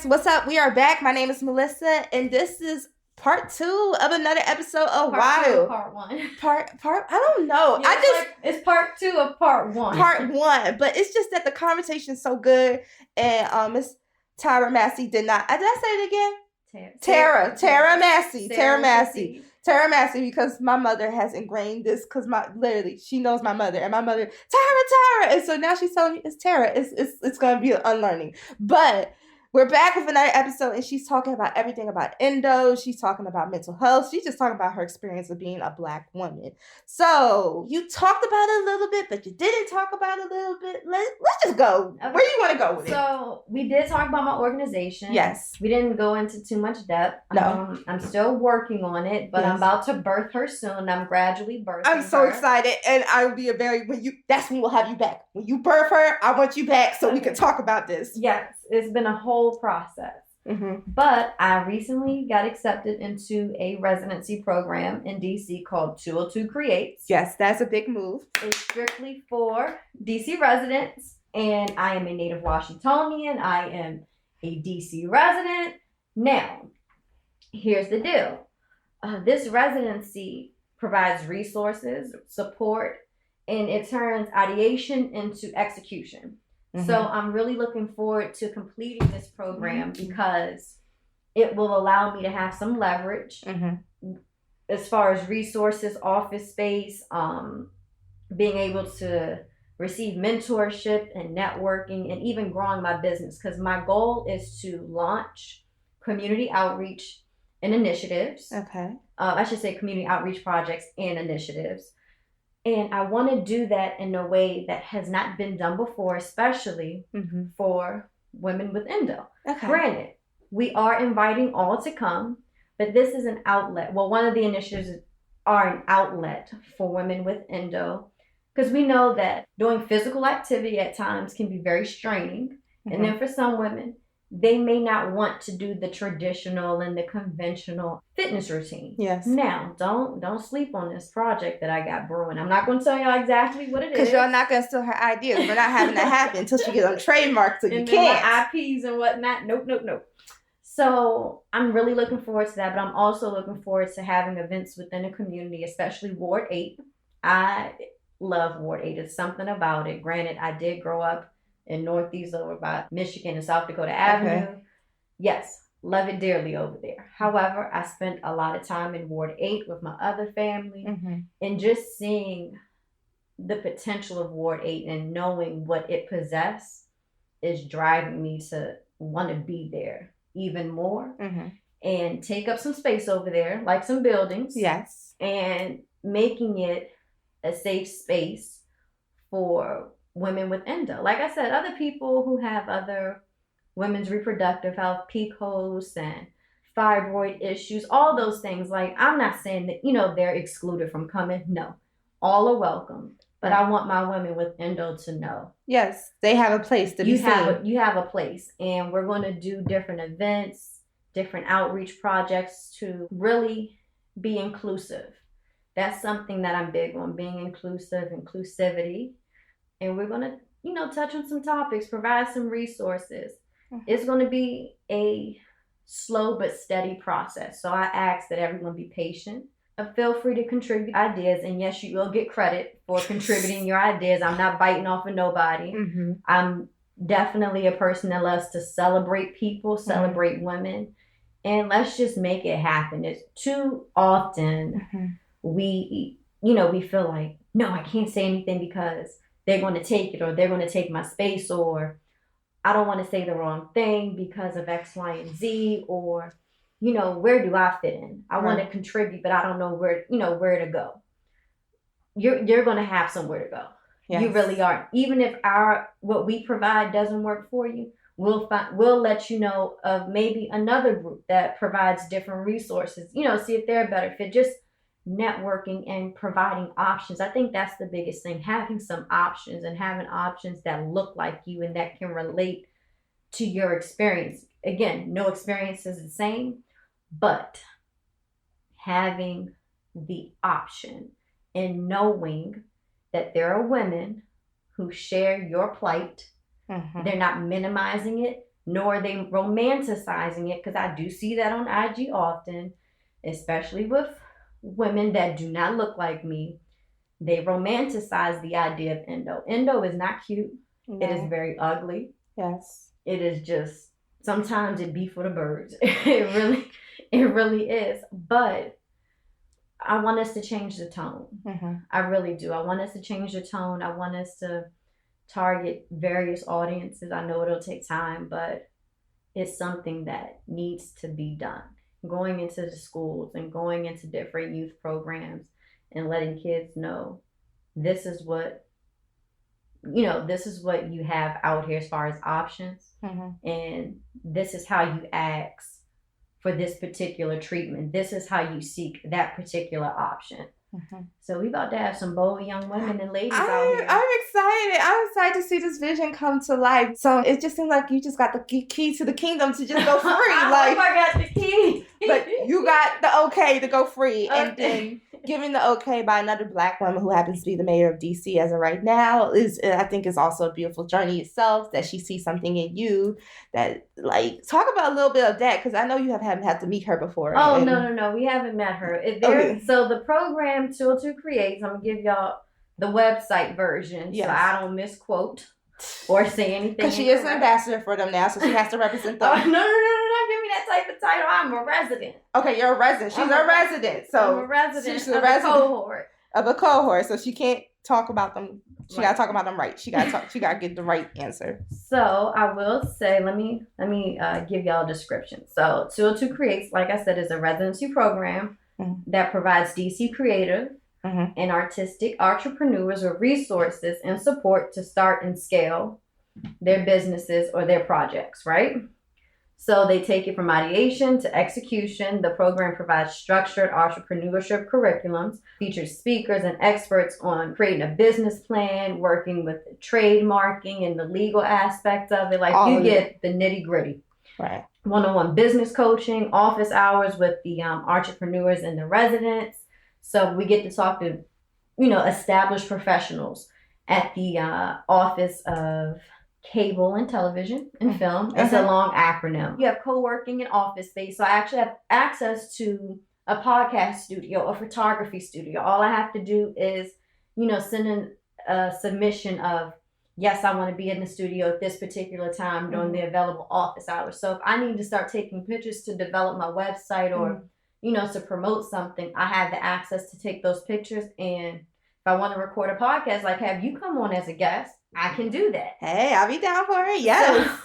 What's up? We are back. My name is Melissa, and this is part 2 of another episode of Part 1. Part. I don't know. Yeah, it's part 2 of part 1. Part 1, but it's just that the conversation is so good, and Miss Tarah Massey did not. Did I say it again? Tarah Massey, because my mother has ingrained this, because literally she knows my mother, and my mother Tarah, and so now she's telling me it's Tarah. It's gonna be an unlearning, but. We're back with another episode, and she's talking about everything about Endo. She's talking about mental health. She's just talking about her experience of being a Black woman. So you talked about it a little bit, but you didn't talk about it a little bit. Let's just go. Okay. Where do you want to go with it? So we did talk about my organization. Yes. We didn't go into too much depth. No. I'm still working on it, but yes. I'm about to birth her soon. I'm gradually birthing her. I'm so excited, and I will be that's when we'll have you back. When you birth her, I want you back so we can talk about this. Yes. It's been a whole process. Mm-hmm. But I recently got accepted into a residency program in DC called 202 Creates. Yes, that's a big move. It's strictly for DC residents, and I am a native Washingtonian. I am a DC resident. Now, here's the deal. This residency provides resources, support, and it turns ideation into execution. Mm-hmm. So I'm really looking forward to completing this program because it will allow me to have some leverage as far as resources, office space, being able to receive mentorship and networking, and even growing my business, because my goal is to launch community outreach and initiatives. Okay. I should say community outreach projects and initiatives. And I want to do that in a way that has not been done before, especially for women with endo. Okay. Granted, we are inviting all to come, but this is an outlet. Well, one of the initiatives are an outlet for women with endo, because we know that doing physical activity at times can be very straining. And then for some women, they may not want to do the traditional and the conventional fitness routine. Yes. Now, don't sleep on this project that I got brewing. I'm not going to tell y'all exactly what it is. Because y'all not going to steal her ideas. We're not having that happen until she gets on trademark, so you can't. My IPs and whatnot. Nope. So I'm really looking forward to that, but I'm also looking forward to having events within the community, especially Ward 8. I love Ward 8. There's something about it. Granted, I did grow up in Northeast over by Michigan and South Dakota Avenue. Okay. Yes, love it dearly over there. However, I spent a lot of time in Ward 8 with my other family, and just seeing the potential of Ward 8 and knowing what it possesses is driving me to want to be there even more and take up some space over there, like some buildings. Yes. And making it a safe space for women with endo. Like I said, other people who have other women's reproductive health, PCOS and thyroid issues, all those things. Like, I'm not saying that, they're excluded from coming. No, all are welcome. But I want my women with endo to know. Yes, they have a place to be seen. You have a place. And we're going to do different events, different outreach projects to really be inclusive. That's something that I'm big on, being inclusivity. And we're going to, touch on some topics, provide some resources. It's going to be a slow but steady process. So I ask that everyone be patient. Feel free to contribute ideas. And yes, you will get credit for contributing your ideas. I'm not biting off of nobody. I'm definitely a person that loves to celebrate people, celebrate women. And let's just make it happen. It's too often we feel like, no, I can't say anything because they're going to take it, or they're going to take my space, or I don't want to say the wrong thing because of X, Y, and Z, or, where do I fit in? I want to contribute, but I don't know where to go. You're going to have somewhere to go. Yes. You really are. Even if what we provide doesn't work for you, We'll let you know of maybe another group that provides different resources, see if they're a better fit. Just networking and providing options. I think that's the biggest thing, having some options and having options that look like you and that can relate to your experience. Again, no experience is the same, but having the option and knowing that there are women who share your plight. Mm-hmm. They're not minimizing it, nor are they romanticizing it, because I do see that on IG often, especially with women that do not look like me. They romanticize the idea of endo. Endo is not cute. No. It is very ugly. Yes. It is just, sometimes it be for the birds. It really is. But I want us to change the tone. Mm-hmm. I really do. I want us to change the tone. I want us to target various audiences. I know it'll take time, but it's something that needs to be done. Going into the schools and going into different youth programs and letting kids know this is what you have out here as far as options. Mm-hmm. And this is how you ask for this particular treatment. This is how you seek that particular option. Mm-hmm. So we about to have some bold young women and ladies out here. I'm excited. I'm excited to see this vision come to life. So it just seems like you just got the key to the kingdom to just go free. I got the key. But you got the okay to go free. Okay. And then giving the okay by another Black woman who happens to be the mayor of DC as of right now I think is also a beautiful journey itself, that she sees something in you that, like, talk about a little bit of that, because I know you haven't had to meet her before. Oh, no. We haven't met her. Okay. So the program 202 Creates, I'm going to give y'all the website version, yes, so I don't misquote or say anything. Because she is an ambassador for them now, so she has to represent them. No, don't give me that type of title. I'm a resident. Okay, you're a resident. She's a resident. So I'm a resident she's of a cohort. Of a cohort, so she can't talk about them. She got to talk about them right. She got to get the right answer. So I will say, let me give y'all a description. So 202 Creates, like I said, is a residency program that provides DC creative and artistic entrepreneurs with resources and support to start and scale their businesses or their projects, right? So they take it from ideation to execution. The program provides structured entrepreneurship curriculums, features speakers and experts on creating a business plan, working with the trademarking and the legal aspect of it. Like, all you get the nitty gritty. Right. One-on-one business coaching, office hours with the entrepreneurs and the residents. So we get to talk to, established professionals at the Office of Cable and Television and Film. It's a long acronym. You have co-working and office space. So I actually have access to a podcast studio, a photography studio. All I have to do is, send in a submission of, yes, I want to be in the studio at this particular time during the available office hours. So if I need to start taking pictures to develop my website or, to promote something, I have the access to take those pictures. And if I want to record a podcast, like have you come on as a guest, I can do that. Hey, I'll be down for it. Yes.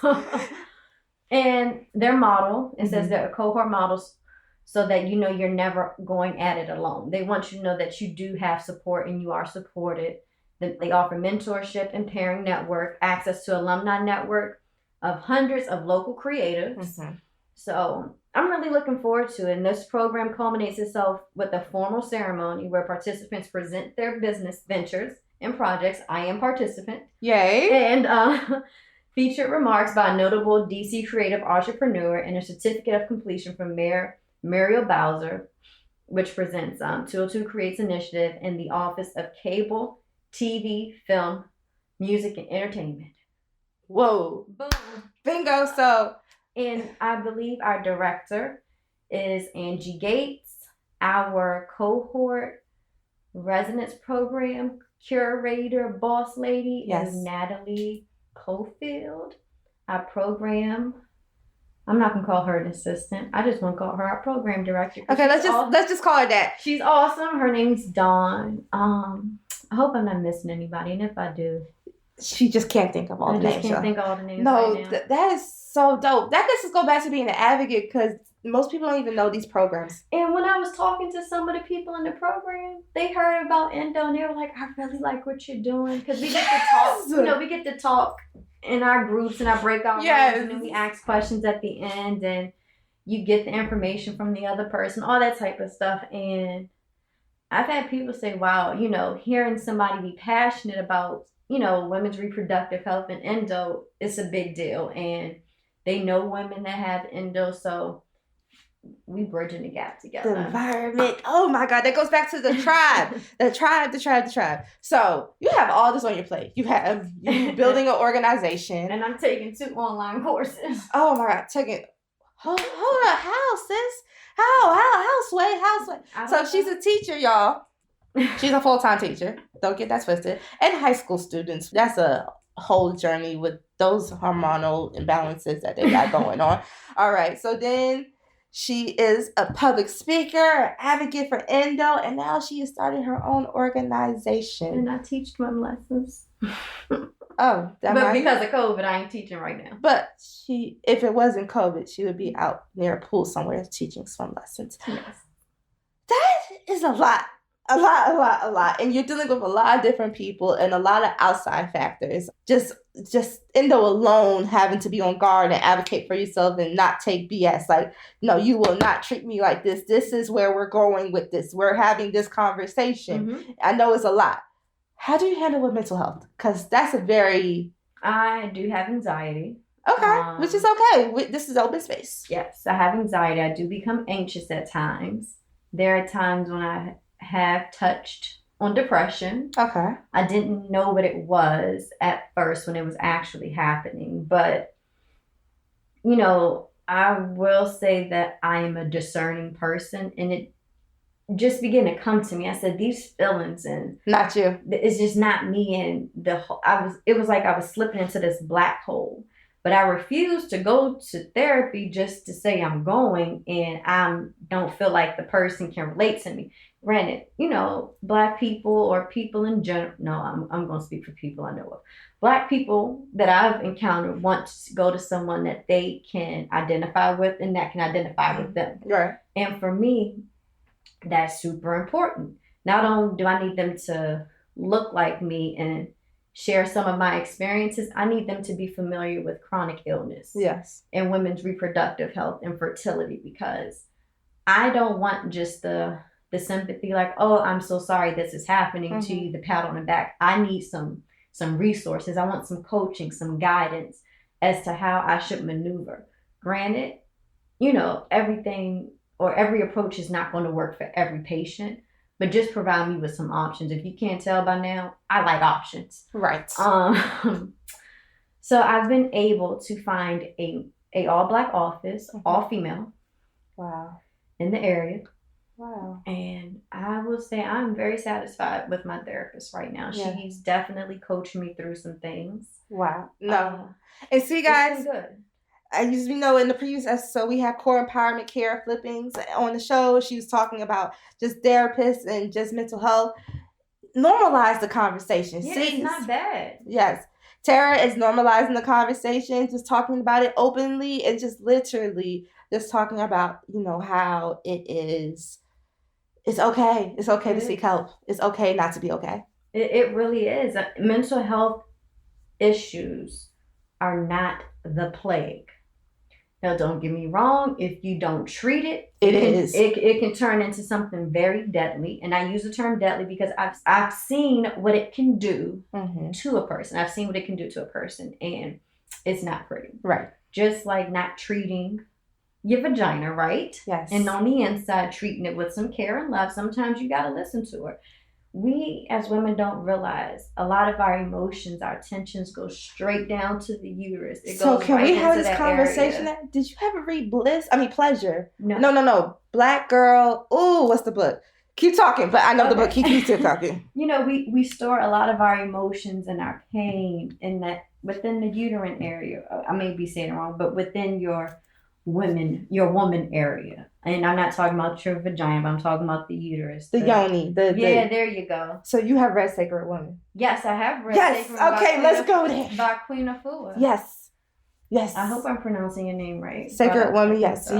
And their model, it says they're cohort models, so that you're never going at it alone. They want you to know that you do have support and you are supported. That they offer mentorship and pairing network, access to alumni network of hundreds of local creatives. So I'm really looking forward to it. And this program culminates itself with a formal ceremony where participants present their business ventures and projects. I am participant. Yay. And featured remarks by a notable DC creative entrepreneur and a certificate of completion from Mayor Muriel Bowser, which presents 202 Creates Initiative in the Office of Cable, TV, Film, Music, and Entertainment. Whoa. Boom. Bingo. So. And I believe our director is Angie Gates. Our cohort residence program curator, boss lady, is Natalie Cofield. Our program, I'm not gonna call her an assistant. I just want to call her our program director. Okay, let's just call her that. She's awesome. Her name's Dawn. I hope I'm not missing anybody, and if I do, she just can't think of all the names. I just can't think of all the names. No, right now. That is so dope. That just go back to being an advocate, because most people don't even know these programs. And when I was talking to some of the people in the program, they heard about Endo and they were like, I really like what you're doing. Because we get to talk, we get to talk in our groups and our breakout rooms, and then we ask questions at the end, and you get the information from the other person, all that type of stuff. And I've had people say, wow, hearing somebody be passionate about, women's reproductive health and endo, it's a big deal. And they know women that have endo, so we bridging the gap together. The environment. Oh my God, that goes back to the tribe. the tribe. So you have all this on your plate. You building an organization. And I'm taking 2 online courses. Oh my God, hold on, how, sis? How, Sway? So she's a teacher, y'all. She's a full-time teacher. Don't get that twisted. And high school students. That's a whole journey with those hormonal imbalances that they got going on. All right, so then she is a public speaker, advocate for endo, and now she is starting her own organization. And I teach swim lessons. Oh, but because of COVID, I ain't teaching right now. But if it wasn't COVID, she would be out near a pool somewhere teaching swim lessons. Yes. That is a lot. And you're dealing with a lot of different people and a lot of outside factors. Just endo alone, having to be on guard and advocate for yourself and not take BS. Like, no, you will not treat me like this. This is where we're going with this. We're having this conversation. Mm-hmm. I know it's a lot. How do you handle with mental health? Because that's I do have anxiety. Okay, which is okay. This is open space. Yes, I have anxiety. I do become anxious at times. There are times when I have touched on depression. Okay. I didn't know what it was at first when it was actually happening. But, I will say that I am a discerning person, and it just began to come to me. I said, these feelings, and not you. It's just not me. And it was like I was slipping into this black hole. But I refused to go to therapy just to say I'm going, and I don't feel like the person can relate to me. Granted, Black people or people in general, no, I'm going to speak for people I know of. Black people that I've encountered want to go to someone that they can identify with and that can identify with them. Right. And for me, that's super important. Not only do I need them to look like me and share some of my experiences, I need them to be familiar with chronic illness. Yes. And women's reproductive health and fertility, because I don't want just the sympathy, like, oh, I'm so sorry this is happening mm-hmm. to you, the pat on the back. I need some resources. I want some coaching, some guidance as to how I should maneuver. Granted, everything or every approach is not going to work for every patient, but just provide me with some options. If you can't tell by now, I like options. Right. So I've been able to find a all-Black office, mm-hmm. all female. Wow. In the area. Wow. And I will say I'm very satisfied with my therapist right now. Yeah. She's definitely coaching me through some things. Wow. No. And see, guys, good. As we know, in the previous episode, we had core empowerment Kara Flippings on the show. She was talking about just therapists and just mental health. Normalize the conversation. Yeah, it's not bad. Yes. Tara is normalizing the conversation, just talking about it openly and just literally just talking about, how it is. It's okay. It's okay to seek help. It's okay not to be okay. It really is. Mental health issues are not the plague. Now, don't get me wrong. If you don't treat it, it can turn into something very deadly. And I use the term deadly because I've seen what it can do mm-hmm. to a person. I've seen what it can do to a person, and it's not pretty. Right. Just like not treating your vagina right. Yes. And on the inside, treating it with some care and love. Sometimes you got to listen to her. We as women don't realize a lot of our emotions, our tensions go straight down to the uterus. So can we have this conversation? Did you ever read Pleasure? No. Black Girl. Ooh, what's the book? Keep talking, but I know the book. Keep talking. We store a lot of our emotions and our pain in that within the uterine area. I may be saying it wrong, but within your woman area. And I'm not talking about your vagina, but I'm talking about the uterus. The yoni. Yeah, there you go. So you have read Sacred Woman? Yes, I have read Sacred Woman. Okay, let's go there. By Queen Afua. Yes. I hope I'm pronouncing your name right. Sacred Woman, yes.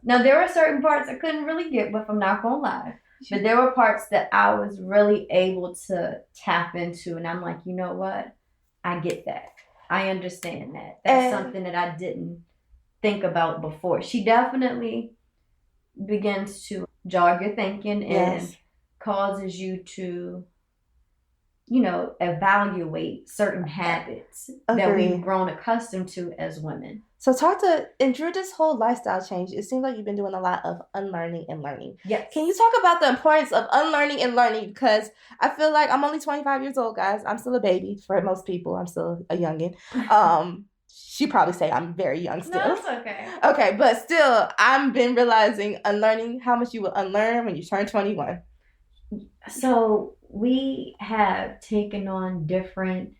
Now, there were certain parts I couldn't really get with, I'm not going to lie. But there were parts that I was really able to tap into. And I'm like, you know what? I get that. I understand that. That's something that I didn't think about before. She definitely begins to jog your thinking and causes you to, evaluate certain habits that we've grown accustomed to as women. So and through this whole lifestyle change, it seems like you've been doing a lot of unlearning and learning. Yes. Can you talk about the importance of unlearning and learning? Because I feel like I'm only 25 years old, guys. I'm still a baby for most people. I'm still a youngin'. She probably say I'm very young still. No, it's okay. Okay, but still, I've been realizing unlearning how much you will unlearn when you turn 21. So we have taken on different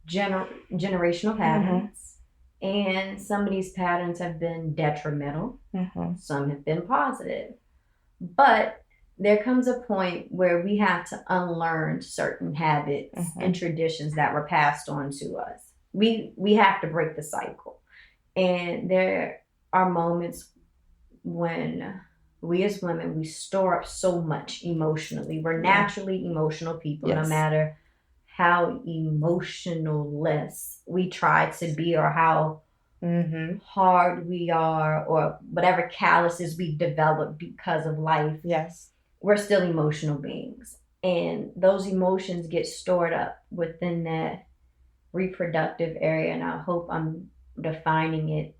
generational patterns, and some of these patterns have been detrimental. Some have been positive, but there comes a point where we have to unlearn certain habits and traditions that were passed on to us. We have to break the cycle, and there are moments when we as women, we store up so much emotionally. We're naturally emotional people, no matter how emotionless we try to be or how hard we are or whatever calluses we develop because of life. Yes. We're still emotional beings. And those emotions get stored up within that reproductive area. And I hope I'm defining it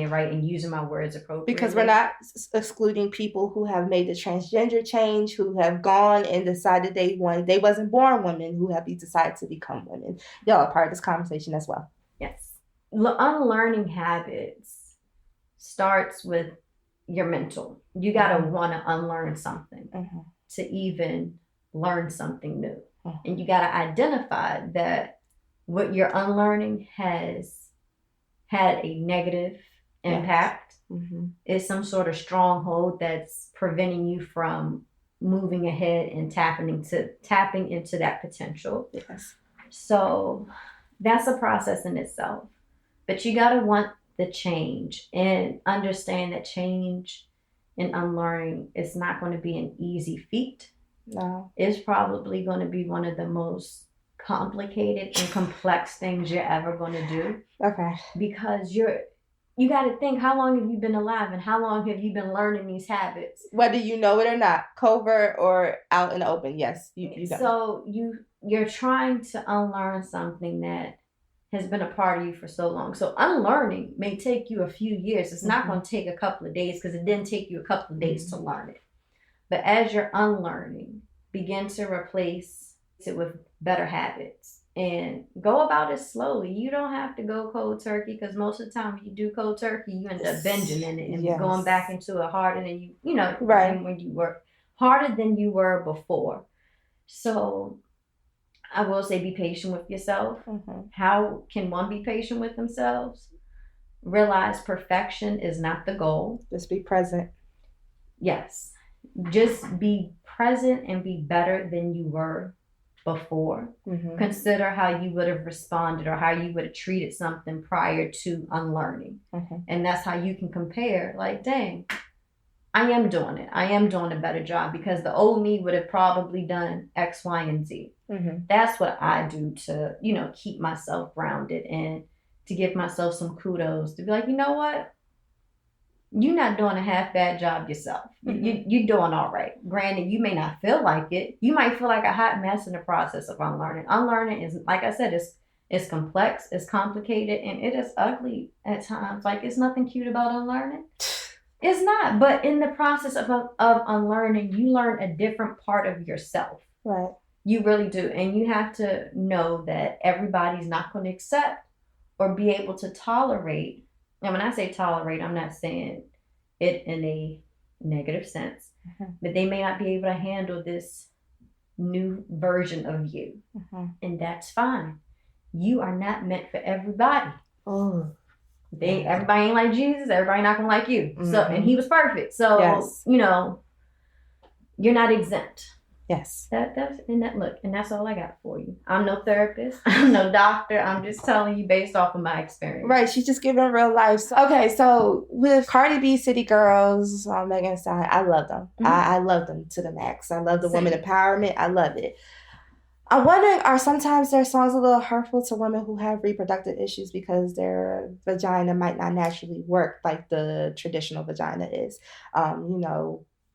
right and using my words appropriately. Because we're not excluding people who have made the transgender change, who have gone and decided they wasn't born women, who have decided to become women. Y'all are part of this conversation as well. Yes. Unlearning habits starts with your mental. You got to want to unlearn something to even learn something new. And you got to identify that what you're unlearning has had a negative impact. Is some sort of stronghold that's preventing you from moving ahead and tapping into that potential. Yes. So that's a process in itself. But you got to want the change and understand that change and unlearning is not going to be an easy feat. No. It's probably going to be one of the most complicated and complex things you're ever going to do. Okay. Because you got to think, how long have you been alive and how long have you been learning these habits? Whether you know it or not, covert or out in the open. Yes, you know. So you're trying to unlearn something that has been a part of you for so long. So unlearning may take you a few years. It's not going to take a couple of days because it didn't take you a couple of days to learn it. But as you're unlearning, begin to replace it with better habits and go about it slowly. You don't have to go cold turkey because most of the time when you do cold turkey, you end up binging in it and going back into it harder than when you were harder than you were before. So I will say be patient with yourself. How can one be patient with themselves? Realize perfection is not the goal. Just be present. Yes. Just be present and be better than you were before. Consider how you would have responded or how you would have treated something prior to unlearning. And that's how you can compare, like, dang, I am doing it. I am doing a better job because the old me would have probably done X, Y, and Z. That's what I do to, keep myself grounded and to give myself some kudos to be like, you know what? You're not doing a half bad job yourself. You're doing all right. Granted, you may not feel like it. You might feel like a hot mess in the process of unlearning. Unlearning is, like I said, it's complex, it's complicated, and it is ugly at times. Like, it's nothing cute about unlearning. It's not. But in the process of unlearning, you learn a different part of yourself. Right. You really do. And you have to know that everybody's not going to accept or be able to tolerate. And when I say tolerate, I'm not saying it in a negative sense, but they may not be able to handle this new version of you. And that's fine. You are not meant for everybody. Everybody ain't like Jesus. Everybody not gonna like you. So, and he was perfect. So, you're not exempt. Yes. That's all I got for you. I'm no therapist. I'm no doctor. I'm just telling you based off of my experience. Right. She's just giving real life. So with Cardi B, City Girls, Megan Thee Stallion, I love them. I love them to the max. I love the women empowerment. I love it. I'm wondering, are sometimes their songs a little hurtful to women who have reproductive issues because their vagina might not naturally work like the traditional vagina is?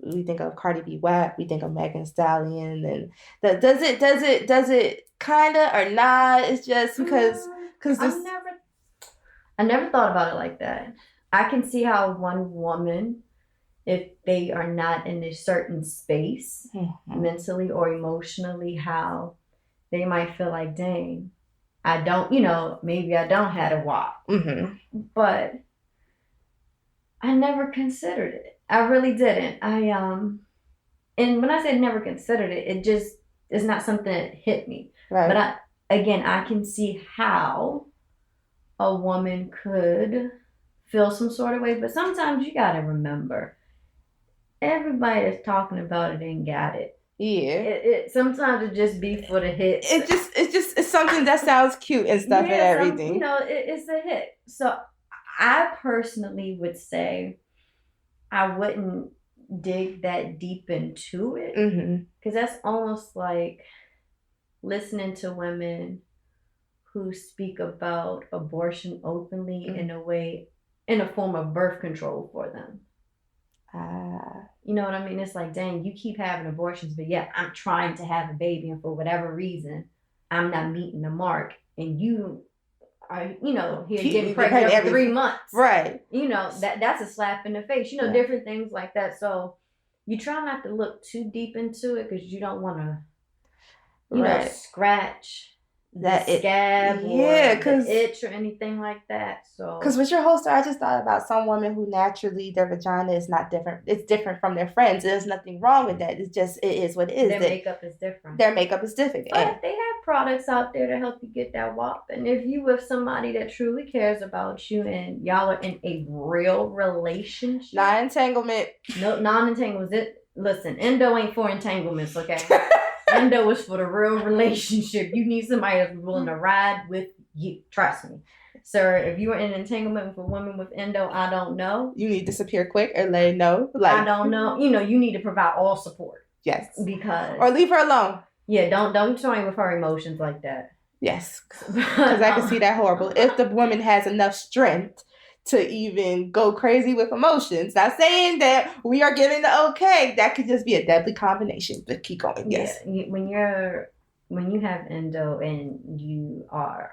We think of Cardi B WAP, we think of Megan Thee Stallion, and does it kind of or not? It's just because I never thought about it like that. I can see how one woman, if they are not in a certain space mentally or emotionally, how they might feel like, dang, I don't, maybe I don't have a WAP. But I never considered it. I really didn't. And when I said never considered it, it just is not something that hit me. Right. But I can see how a woman could feel some sort of way. But sometimes you got to remember, everybody that's talking about it ain't got it. Yeah. It sometimes it just be for the hit. It's something that sounds cute and stuff and everything. It's a hit. So I personally would say I wouldn't dig that deep into it, because that's almost like listening to women who speak about abortion openly in a form of birth control for them. You know what I mean? It's like, dang, you keep having abortions, but yeah, I'm trying to have a baby, and for whatever reason, I'm not meeting the mark, and you are, here getting pregnant every 3 months. Right. That's a slap in the face. Different things like that. So you try not to look too deep into it, because you don't want to, scratch that scab or the itch or anything like that. So because with your whole story, I just thought about some women who naturally their vagina is not different. It's different from their friends. There's nothing wrong with that. It's just, it is what it is. Their makeup is different. But they have products out there to help you get that WAP. And if you with somebody that truly cares about you and y'all are in a real relationship, non-entanglement. No, non-entanglements. Listen, Endo ain't for entanglements, okay? Endo is for the real relationship. You need somebody that's willing to ride with you. Trust me. Sir, if you are in entanglement with a woman with Endo, I don't know. You need to disappear quick or let it know. I don't know. You need to provide all support. Yes. Because... or leave her alone. Yeah, don't toy with her emotions like that. Yes. Because I can see that horrible. If the woman has enough strength to even go crazy with emotions. Not saying that we are giving the okay. That could just be a deadly combination. But keep going. Yes. Yeah. When you have Endo and you are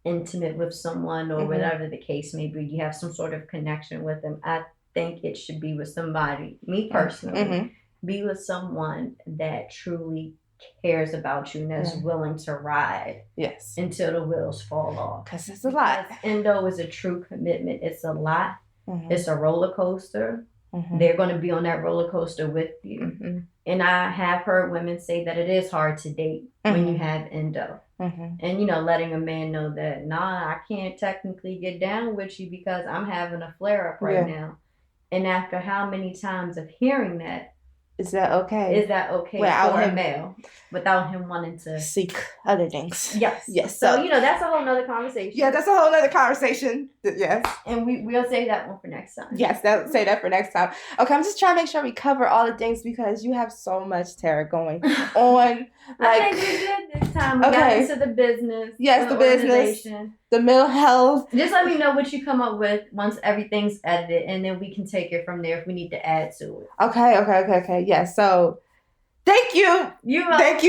intimate with someone or whatever the case may be, you have some sort of connection with them. I think it should be with somebody, me personally, be with someone that truly cares about you and is willing to ride until the wheels fall off. Because it's a lot. Endo is a true commitment. It's a lot. It's a roller coaster. They're going to be on that roller coaster with you. And I have heard women say that it is hard to date when you have Endo. And, letting a man know that, nah, I can't technically get down with you because I'm having a flare up right now. And after how many times of hearing that, is that okay without for a male without him wanting to seek other things? Yes. So that's a whole nother conversation. Yeah, that's a whole nother conversation. Yes. And we'll save that one for next time. Yes, say that for next time. Okay, I'm just trying to make sure we cover all the things because you have so much, Tara, going on. I think we did this time. We got into the business. Yes, the business. The mental health. Just let me know what you come up with once everything's edited, and then we can take it from there if we need to add to it. Okay. Yeah, so thank you. Thank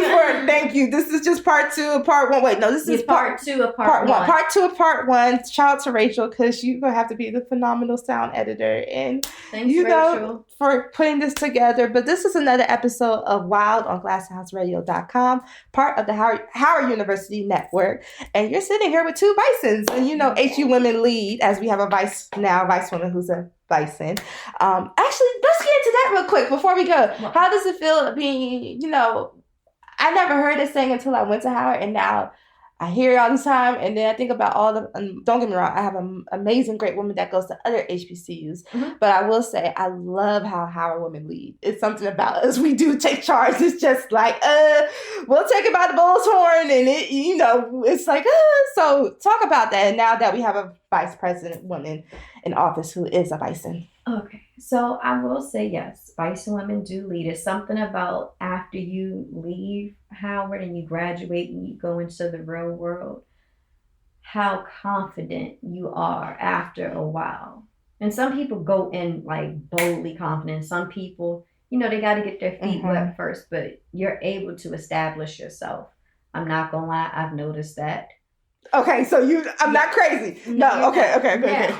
you. This is just part 2 of part 1. Wait, no, this is part 2 of part 1. Part 2 of part 1. Shout out to Rachel because you're going to have to be the phenomenal sound editor. And thanks, Rachel, for putting this together. But this is another episode of Wild on glasshouseradio.com, part of the Howard University Network. And you're sitting here with 2 Bisons. And HU Women lead, as we have a vice woman who's a bison. Actually, let's get into that real quick before we go. What? How does it feel being, I never heard this saying until I went to Howard, and now I hear it all the time, and then I think about all the, don't get me wrong, I have an amazing, great woman that goes to other HBCUs, but I will say, I love how Howard women lead. It's something about us. We do take charge. It's just like, we'll take it by the bull's horn, and it, it's like, so talk about that. And now that we have a vice president woman in office who is a bison. Okay, so I will say yes, bison women do lead. It's something about after you leave Howard and you graduate and you go into the real world, how confident you are after a while. And some people go in like boldly confident. Some people, they got to get their feet wet first, but you're able to establish yourself. I'm not going to lie, I've noticed that. Okay, so I'm not crazy. No, okay.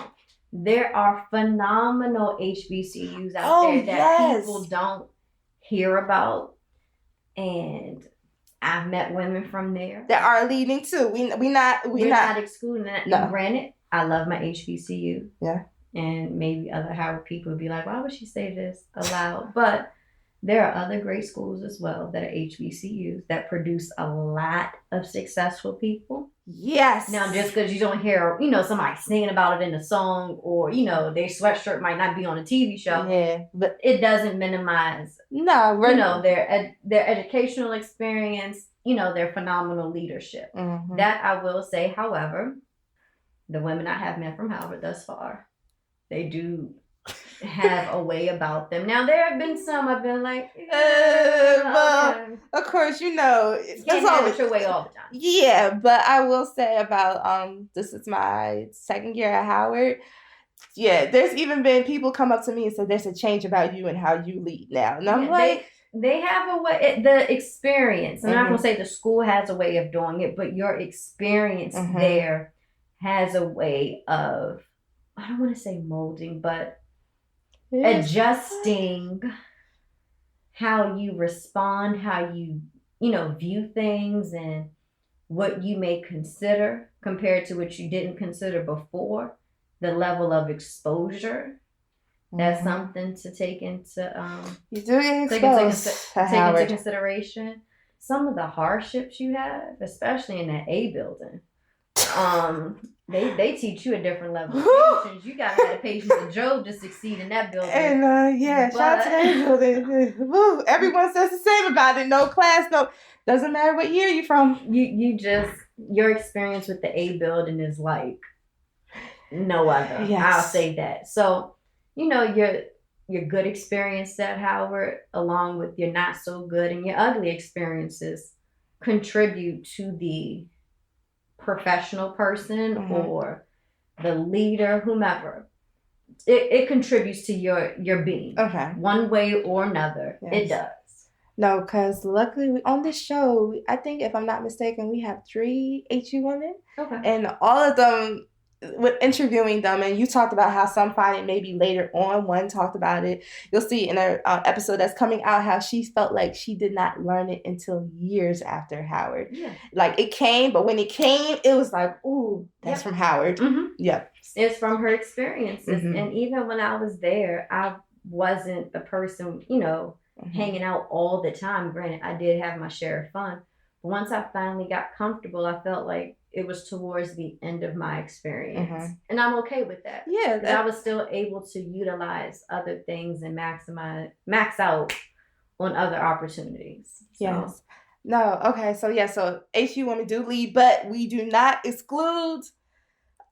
There are phenomenal HBCUs out there that people don't hear about. And I've met women from there that are leading too. We're not excluding that. No. And granted, I love my HBCU. Yeah. And maybe other Howard people would be like, why would she say this aloud? But there are other great schools as well that are HBCUs that produce a lot of successful people. Yes. Now, just because you don't hear, somebody singing about it in a song, or, their sweatshirt might not be on a TV show. Yeah. But it doesn't minimize, their educational experience, their phenomenal leadership. Mm-hmm. That I will say, however, the women I have met from Howard thus far, they do have a way about them. Now, there have been some I've been like, of course, you can't have it your way all the time. Yeah, but I will say about this is my second year at Howard. Yeah, there's even been people come up to me and say there's a change about you and how you lead now, and I'm like, they have a way. The experience. I'm not gonna say the school has a way of doing it, but your experience there has a way of, I don't want to say molding, but adjusting how you respond, how you view things, and what you may consider compared to what you didn't consider before. The level of exposure, that's something to take into take into consideration. Some of the hardships you have, especially in that A building, they teach you a different level of patience. You gotta have the patience of Job to succeed in that building. And shout out to that building. Woo, everyone says the same about it. No class, doesn't matter what year you're from. Your experience with the A building is like no other. Yes. I'll say that. So, your good experience at Howard, along with your not so good and your ugly experiences, contribute to the professional person or the leader, whomever. It contributes to your being. Okay. One way or another. Yes. It does. No, because luckily on this show, I think if I'm not mistaken, we have 3 HU women. Okay. And all of them, with interviewing them, and you talked about how some find it maybe later on. One talked about it. You'll see in an episode that's coming out how she felt like she did not learn it until years after Howard. Yeah. Like it came, but when it came, it was like, ooh, that's from Howard. Mm-hmm. Yeah. It's from her experiences. Mm-hmm. And even when I was there, I wasn't the person, hanging out all the time. Granted, I did have my share of fun. But once I finally got comfortable, I felt like it was towards the end of my experience. Mm-hmm. And I'm okay with that. Yeah. Because I was still able to utilize other things and max out on other opportunities. So. Yes. No, okay. So HBCU women do lead, but we do not exclude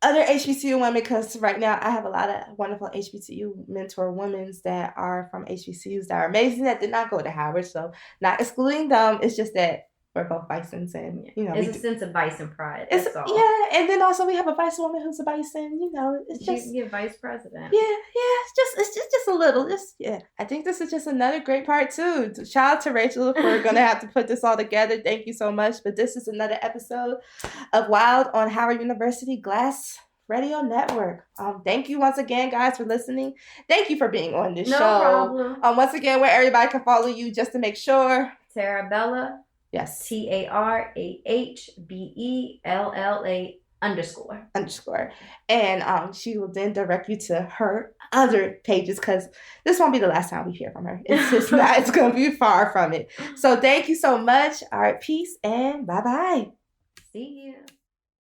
other HBCU women, because right now I have a lot of wonderful HBCU mentor women that are from HBCUs that are amazing that did not go to Howard. So not excluding them. It's just that we're both bisons, and it's a sense of bison pride. That's all. Yeah, and then also we have a vice woman who's a bison. It's just you're vice president. Yeah. It's just a little. I think this is just another great part too. Shout out to Rachel if we're gonna have to put this all together. Thank you so much. But this is another episode of Wild on Howard University Glass Radio Network. Thank you once again, guys, for listening. Thank you for being on this show. No problem. Once again, where everybody can follow you, just to make sure. Tarahbella. Yes. TARAHBELLA_. And she will then direct you to her other pages, because this won't be the last time we hear from her. It's just not, it's going to be far from it. So thank you so much. All right. Peace and bye-bye. See you.